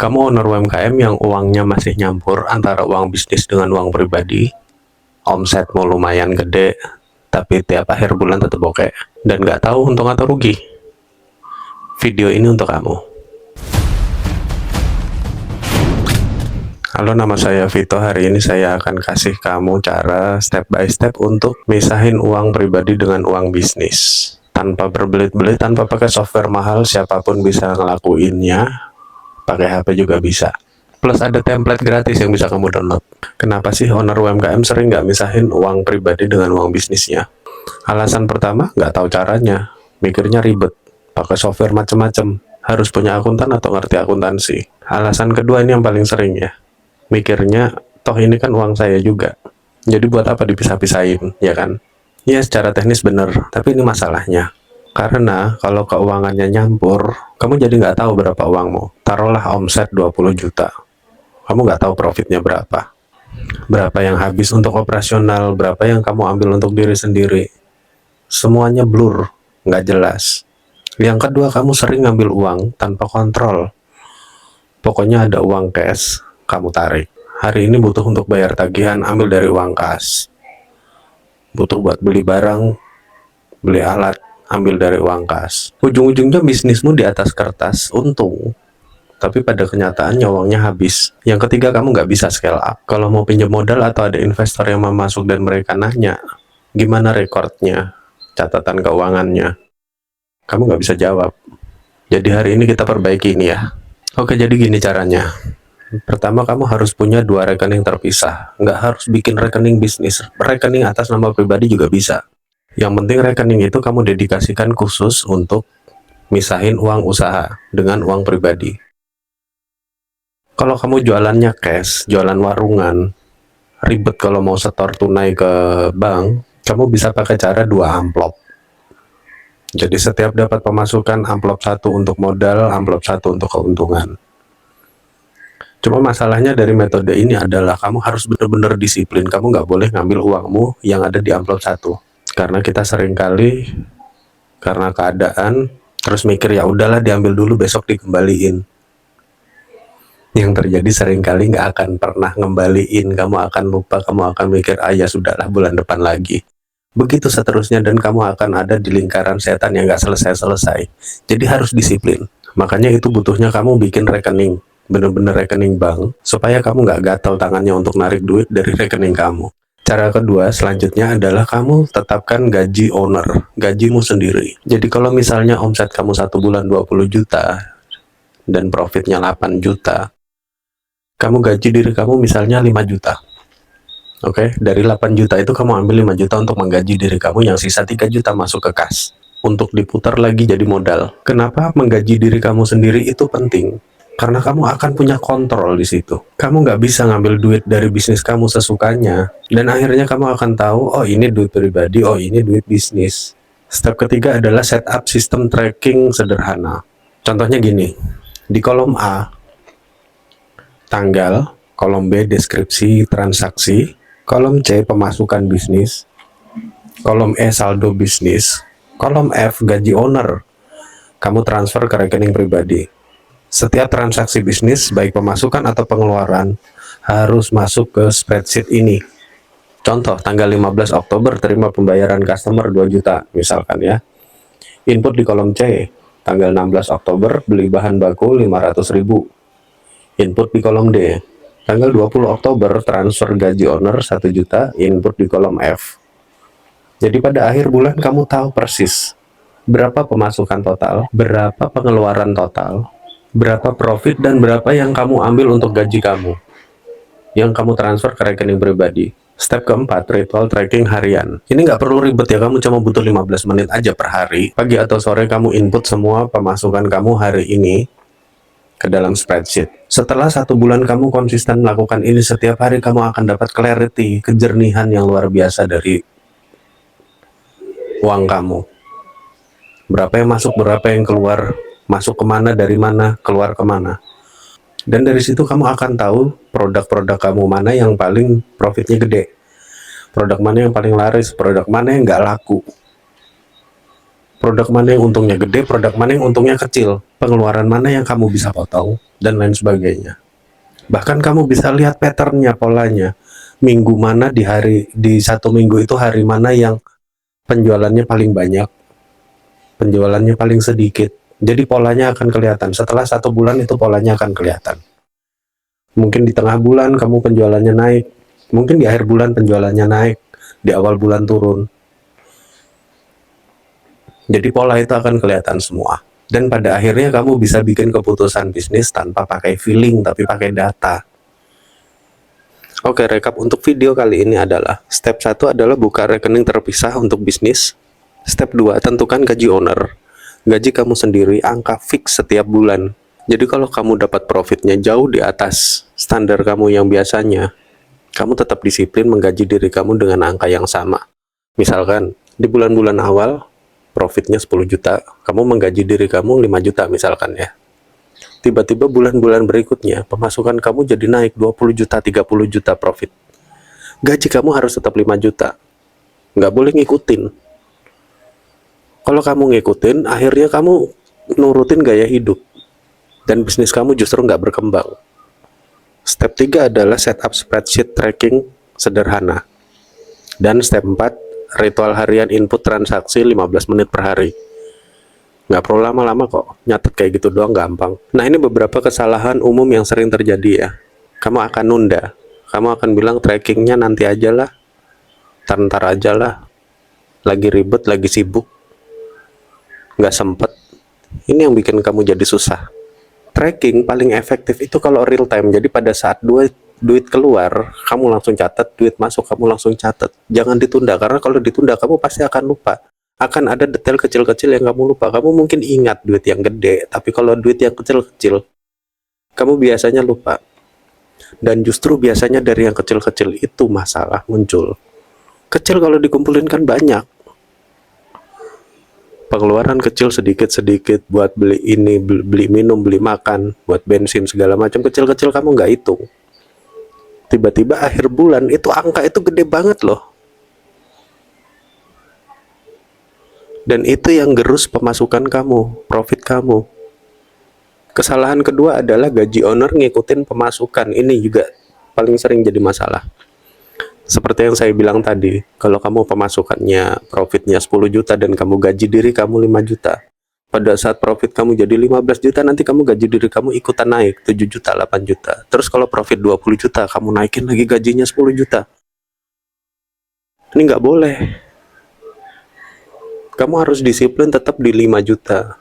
Kamu owner UMKM yang uangnya masih nyampur antara uang bisnis dengan uang pribadi, omsetmu lumayan gede, tapi tiap akhir bulan tetap bokeh, dan nggak tahu untung atau rugi. Video ini untuk kamu. Halo, nama saya Vito. Hari ini saya akan kasih kamu cara step by step untuk misahin uang pribadi dengan uang bisnis. Tanpa berbelit-belit, tanpa pakai software mahal, siapapun bisa ngelakuinnya. Pakai HP juga bisa. Plus ada template gratis yang bisa kamu download. Kenapa sih owner UMKM sering nggak misahin uang pribadi dengan uang bisnisnya? Alasan pertama, nggak tahu caranya. Mikirnya ribet. Pakai software macem-macem. Harus punya akuntan atau ngerti akuntansi. Alasan kedua ini yang paling sering ya. Mikirnya, toh ini kan uang saya juga. Jadi buat apa dipisah-pisahin, ya kan? Ya secara teknis bener, tapi ini masalahnya. Karena kalau keuangannya nyampur, kamu jadi nggak tahu berapa uangmu. Taruhlah omset 20 juta. Kamu nggak tahu profitnya berapa. Berapa yang habis untuk operasional, berapa yang kamu ambil untuk diri sendiri. Semuanya blur, nggak jelas. Yang kedua, kamu sering ngambil uang tanpa kontrol. Pokoknya ada uang cash, kamu tarik. Hari ini butuh untuk bayar tagihan, ambil dari uang kas. Butuh buat beli barang, beli alat, ambil dari uang kas. Ujung-ujungnya bisnismu di atas kertas untung, tapi pada kenyataannya uangnya habis. Yang ketiga, kamu nggak bisa scale up. Kalau mau pinjam modal atau ada investor yang mau masuk dan mereka nanya, gimana rekornya, catatan keuangannya, kamu nggak bisa jawab. Jadi hari ini kita perbaiki ini ya. Oke, jadi gini caranya. Pertama, kamu harus punya dua rekening terpisah. Nggak harus bikin rekening bisnis. Rekening atas nama pribadi juga bisa. Yang penting rekening itu kamu dedikasikan khusus untuk misahin uang usaha dengan uang pribadi. Kalau kamu jualannya cash, jualan warungan, ribet kalau mau setor tunai ke bank, kamu bisa pakai cara dua amplop. Jadi setiap dapat pemasukan, amplop satu untuk modal, amplop satu untuk keuntungan. Cuma masalahnya dari metode ini adalah kamu harus benar-benar disiplin. Kamu nggak boleh ngambil uangmu yang ada di amplop satu. Karena kita seringkali karena keadaan terus mikir ya udahlah diambil dulu besok dikembaliin. Yang terjadi seringkali nggak akan pernah ngembaliin. Kamu akan lupa, kamu akan mikir ya sudahlah bulan depan lagi. Begitu seterusnya dan kamu akan ada di lingkaran setan yang nggak selesai-selesai. Jadi harus disiplin. Makanya itu butuhnya kamu bikin rekening. Bener-bener rekening bank, supaya kamu nggak gatal tangannya untuk narik duit dari rekening kamu. Cara kedua selanjutnya adalah kamu tetapkan gaji owner, gajimu sendiri. Jadi kalau misalnya omset kamu satu bulan 20 juta, dan profitnya 8 juta, kamu gaji diri kamu misalnya 5 juta. Oke, dari 8 juta itu kamu ambil 5 juta untuk menggaji diri kamu, yang sisa 3 juta masuk ke kas. Untuk diputar lagi jadi modal. Kenapa menggaji diri kamu sendiri itu penting? Karena kamu akan punya kontrol di situ. Kamu nggak bisa ngambil duit dari bisnis kamu sesukanya. Dan akhirnya kamu akan tahu, oh ini duit pribadi, oh ini duit bisnis. Step ketiga adalah setup sistem tracking sederhana. Contohnya gini, di kolom A, tanggal, kolom B, deskripsi transaksi, kolom C, pemasukan bisnis, kolom E, saldo bisnis, kolom F, gaji owner. Kamu transfer ke rekening pribadi. Setiap transaksi bisnis, baik pemasukan atau pengeluaran, harus masuk ke spreadsheet ini. Contoh, tanggal 15 Oktober terima pembayaran customer 2 juta, misalkan ya. Input di kolom C, tanggal 16 Oktober beli bahan baku 500.000. Input di kolom D, tanggal 20 Oktober transfer gaji owner 1 juta, input di kolom F. Jadi pada akhir bulan kamu tahu persis berapa pemasukan total, berapa pengeluaran total, berapa profit, dan berapa yang kamu ambil untuk gaji kamu yang kamu transfer ke rekening pribadi. Step keempat, ritual tracking harian. Ini nggak perlu ribet ya, kamu cuma butuh 15 menit aja per hari. Pagi atau sore kamu input semua pemasukan kamu hari ini ke dalam spreadsheet. Setelah 1 bulan kamu konsisten melakukan ini setiap hari, kamu akan dapat clarity, kejernihan yang luar biasa dari uang kamu. Berapa yang masuk, berapa yang keluar, masuk kemana, dari mana, keluar kemana. Dan dari situ kamu akan tahu produk-produk kamu mana yang paling profitnya gede, produk mana yang paling laris, produk mana yang nggak laku, Produk mana yang untungnya gede, produk mana yang untungnya kecil, pengeluaran mana yang kamu bisa potong, dan lain sebagainya. Bahkan kamu bisa lihat patternnya, polanya. Minggu mana di satu minggu itu hari mana yang penjualannya paling banyak, penjualannya paling sedikit. Jadi polanya akan kelihatan. Setelah 1 bulan itu polanya akan kelihatan. Mungkin di tengah bulan kamu penjualannya naik, mungkin di akhir bulan penjualannya naik, di awal bulan turun. Jadi pola itu akan kelihatan semua. Dan pada akhirnya kamu bisa bikin keputusan bisnis tanpa pakai feeling, tapi pakai data. Oke, rekap untuk video kali ini adalah step 1 adalah buka rekening terpisah untuk bisnis. Step 2, tentukan gaji owner. Gaji kamu sendiri, angka fix setiap bulan. Jadi kalau kamu dapat profitnya jauh di atas standar kamu yang biasanya, kamu tetap disiplin menggaji diri kamu dengan angka yang sama. Misalkan di bulan-bulan awal profitnya 10 juta, kamu menggaji diri kamu 5 juta misalkan ya. Tiba-tiba bulan-bulan berikutnya, pemasukan kamu jadi naik 20 juta, 30 juta profit. Gaji kamu harus tetap 5 juta. Nggak boleh ngikutin. Kalau kamu ngikutin, akhirnya kamu nurutin gaya hidup. Dan bisnis kamu justru nggak berkembang. Step 3 adalah setup spreadsheet tracking sederhana. Dan step 4, ritual harian input transaksi 15 menit per hari. Nggak perlu lama-lama kok, nyatet kayak gitu doang gampang. Nah, ini beberapa kesalahan umum yang sering terjadi ya. Kamu akan nunda, kamu akan bilang trackingnya nanti aja lah, ntar aja lah, lagi ribet, lagi sibuk, nggak sempet. Ini yang bikin kamu jadi susah. Tracking paling efektif itu kalau real time, jadi pada saat duit keluar, kamu langsung catat, duit masuk, kamu langsung catat. Jangan ditunda, karena kalau ditunda, kamu pasti akan lupa. Akan ada detail kecil-kecil yang kamu lupa. Kamu mungkin ingat duit yang gede, tapi kalau duit yang kecil-kecil, kamu biasanya lupa. Dan justru biasanya dari yang kecil-kecil itu masalah muncul. Kecil kalau dikumpulin kan banyak. Pengeluaran kecil sedikit-sedikit buat beli ini, beli minum, beli makan, buat bensin segala macam, kecil-kecil kamu nggak hitung. Tiba-tiba akhir bulan itu angka itu gede banget loh. Dan itu yang gerus pemasukan kamu, profit kamu. Kesalahan kedua adalah gaji owner ngikutin pemasukan. Ini juga paling sering jadi masalah. Seperti yang saya bilang tadi, kalau kamu pemasukannya, profitnya 10 juta dan kamu gaji diri kamu 5 juta. Pada saat profit kamu jadi 15 juta, nanti kamu gaji diri kamu ikutan naik 7 juta, 8 juta. Terus kalau profit 20 juta, kamu naikin lagi gajinya 10 juta. Ini nggak boleh. Kamu harus disiplin tetap di 5 juta.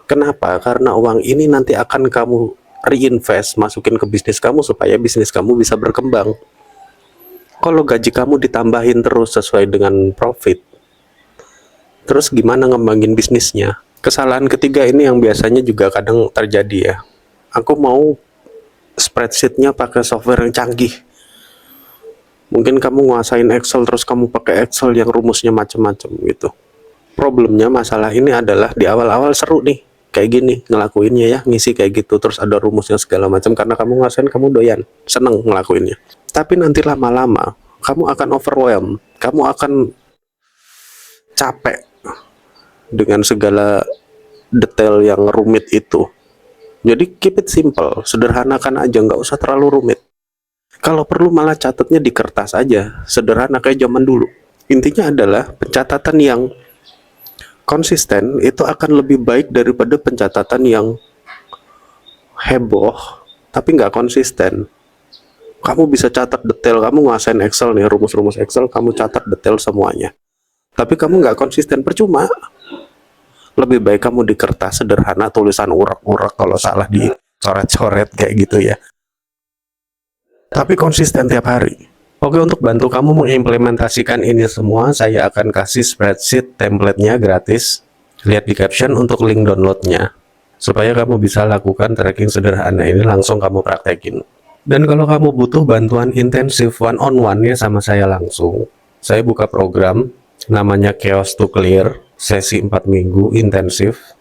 Kenapa? Karena uang ini nanti akan kamu reinvest, masukin ke bisnis kamu supaya bisnis kamu bisa berkembang. Kalau gaji kamu ditambahin terus sesuai dengan profit, terus gimana ngembangin bisnisnya? Kesalahan ketiga ini yang biasanya juga kadang terjadi ya. Aku mau spreadsheetnya pakai software yang canggih. Mungkin kamu nguasain Excel, terus kamu pakai Excel yang rumusnya macam-macam gitu. Problemnya masalah ini adalah di awal-awal seru nih, kayak gini ngelakuinnya ya, ngisi kayak gitu, terus ada rumusnya segala macam karena kamu nguasain, kamu doyan, seneng ngelakuinnya. Tapi nanti lama-lama kamu akan overwhelm, kamu akan capek dengan segala detail yang rumit itu. Jadi keep it simple, sederhanakan aja, nggak usah terlalu rumit. Kalau perlu malah catatnya di kertas aja, sederhana kayak zaman dulu. Intinya adalah pencatatan yang konsisten itu akan lebih baik daripada pencatatan yang heboh tapi nggak konsisten. Kamu bisa catat detail, kamu nguasain Excel nih, rumus-rumus Excel, kamu catat detail semuanya. Tapi kamu nggak konsisten, percuma. Lebih baik kamu di kertas sederhana, tulisan urak-urak, kalau salah dicoret-coret kayak gitu ya. Tapi konsisten tiap hari. Oke, untuk bantu kamu mengimplementasikan ini semua, saya akan kasih spreadsheet template-nya gratis. Lihat di caption untuk link downloadnya. Supaya kamu bisa lakukan tracking sederhana ini langsung kamu praktekin. Dan kalau kamu butuh bantuan intensif one-on-one ya sama saya langsung, saya buka program namanya Chaos to Clear, sesi 4 minggu intensif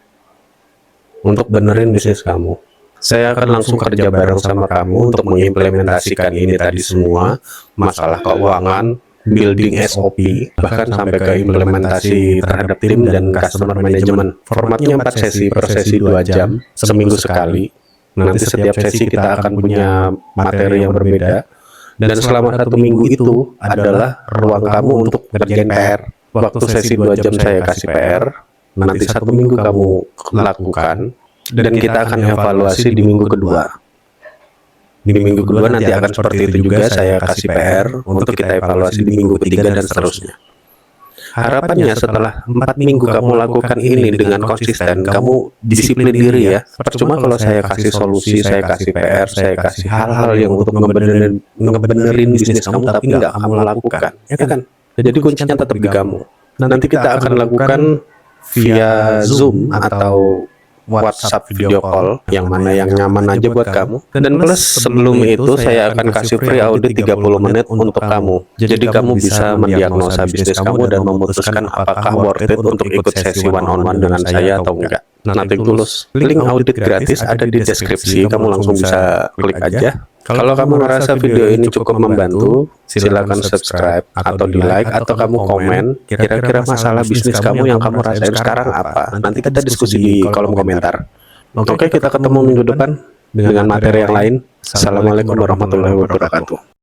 untuk benerin bisnis kamu. Saya akan langsung kerja bareng sama kamu untuk mengimplementasikan ini tadi semua, masalah keuangan, building SOP, bahkan sampai ke implementasi terhadap tim dan customer management. Formatnya 4 sesi, per sesi 2 jam, seminggu sekali. Nanti setiap sesi kita akan punya materi yang berbeda. Dan selama 1 minggu itu adalah ruang kamu untuk ngerjain PR. Waktu sesi 2 jam saya kasih PR, nanti 1 minggu kamu lakukan, dan kita akan evaluasi di minggu kedua. Di minggu kedua nanti akan seperti itu juga, saya kasih PR untuk kita evaluasi di minggu ketiga dan seterusnya. Harapannya setelah 4 minggu kamu lakukan ini dengan konsisten, kamu disiplin diri ya. Percuma kalau saya kasih solusi, saya kasih PR, saya kasih hal-hal yang untuk ngebenerin bisnis kamu, tapi nggak kamu lakukan, ya kan? Jadi kuncinya tetap di kamu. Nanti kita akan lakukan via Zoom atau WhatsApp video call, yang mana yang nyaman aja buat kamu. Dan plus sebelum itu saya akan kasih free audit 30 menit untuk kamu. Jadi kamu bisa mendiagnosa bisnis kamu dan memutuskan apakah worth it untuk ikut sesi one-on-one dengan saya atau enggak. Nothing tulus. Link audit gratis ada di deskripsi, kamu langsung bisa klik aja. Kalau kamu merasa video ini cukup membantu, silakan subscribe atau di like atau kamu komen kira-kira masalah bisnis kamu yang kamu rasain sekarang apa. Nanti kita diskusi di kolom komentar. Oke, kita ketemu minggu depan dengan materi yang lain. Assalamualaikum warahmatullahi wabarakatuh.